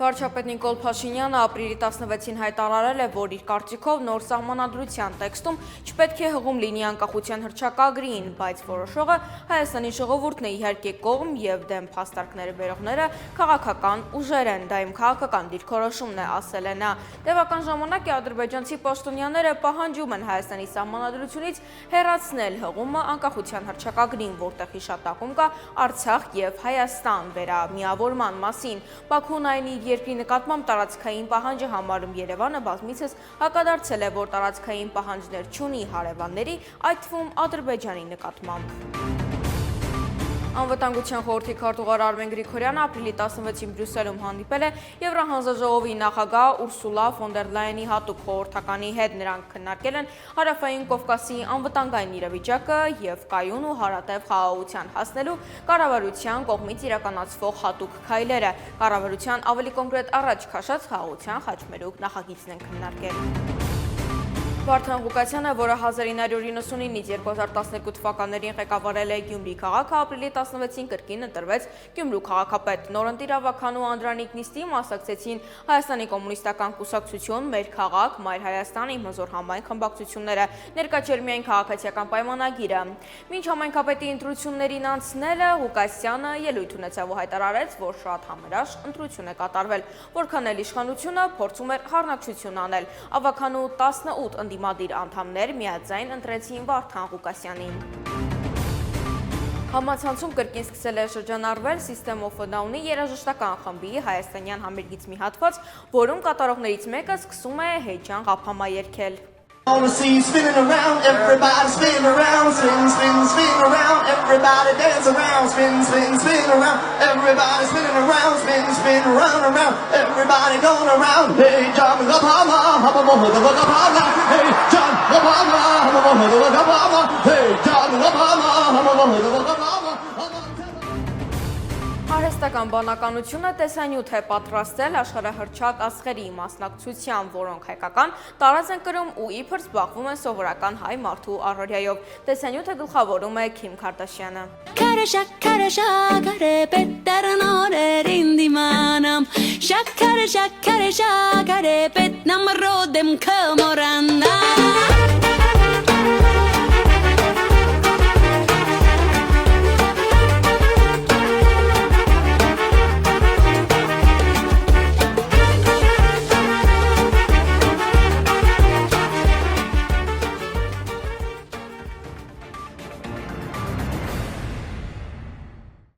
Վարչապետ Նիկոլ Փաշինյանը ապրիլի 16-ին հայտարարել է, որ իր կարծիքով նոր սահմանադրության տեքստում չպետք է հղում լինի անկախության հռչակագրին, բայց որոշողը Հայաստանի ժողովուրդն է, իհարկե կողմ և դեմ փաստարկները բերողները քաղաքական ուժեր են, դա իմ քաղաքական դիրքորոշումն է, ասել է նա։ Տևական ժամանակ ադրբեջանցի պաշտոնյաները պահանջում են Հայաստանի սահմանադրությունից հեռացնել հղումը անկախության հռչակագրին, որտեղ հիշատակում կա Արցախ և Հայաստան վերամիավորման մասին։ Բաքուն այն իր երկրի նկատմամբ տարածքային պահանջը համարում Երևանը բազմիցս հակադարձել է, որ տարածքային պահանջներ չունի հարևանների, այդ թվում Ադրբեջանի նկատմամբ։ Անվտանգության խորհրդի քարտուղար Արմեն Գրիգորյանը ապրիլի 16-ին Բրյուսելում հանդիպել է Եվրահանձաժողովի նախագահ Ուրսուլա ֆոն դեր Լայենի հատուկ խորհրդականի հետ։ Նրանք քննարկել են Հարավային Կովկասի անվտանգային իրավիճակը և կայուն ու հարատև խաղաղության հասնելու կառավարության կողմից իրականացվող հատուկ քայլերը։ Կառավարության ավելի կոնկրետ առաջ քաշած խաղաղության խաչմերուկ նախագիծն են քննարկել։ Վարդան Ղուկասյանը, որը 1999-ից 2012 թվականներին ղեկավարել է Գյումրի քաղաքը, ապրիլի 16-ին կրկին ընտրվեց Գյումրու քաղաքապետ։ Նորընտիր Ավագանու Անդրանիկ նիստին մասնակցեցին Հայաստանի կոմունիստական կուսակցություն, Մեր քաղաք, Մայր Հայաստան, Իմ հզոր համայն խմբակցությունները, ներկա չէր միայն քաղաքացիական պայմանագիրը։ Մինչ համայնքապետի ընտրություններին անցնելը Ղուկասյանը ելույթ ունեցավ ու հայտարարեց, որ շատ համերաշխ ընտրություն է կատարվել, որքան էլ իշխանությունը փորձում էր խառնակցություն անել։ Ավագանու 18 ընդդիմադիր անդամներ միաձայն ընտրեցին Վարդան Ղուկասյանին։ Համացանցում կրկին սկսել է շրջանառվել System of a Down-ի երաժշտական խմբի հայաստանյան համերգից մի հատված, որում կատարողներից մեկը սկսում է Հեյջան Ղափամա երգել։ On the sea spinning around, everybody spin around, spin, spin, spin around, everybody dance around, spin, spin, spin around, everybody spinning around, spin, spin around, around, everybody going around. Hey, John Ghapama, Ghapama, hey, John Ghapama, Ghapama, hey, John Ghapama, Ghapama. Արհեստական բանականությունը տեսանյութ է պատրաստել աշխարհահռչակ աստղերի մասնակցությամբ, որոնք հայկական տարած են կրում ու իբր զբաղվում են սովորական հայ մարդու առօրյայով։ Տեսանյութը գլխավորում է Քիմ Քարդաշյանը։ Շաքարե պետերն օրերին դիմանամ, շաքարե պետ նամրոդեմ կմորանամ։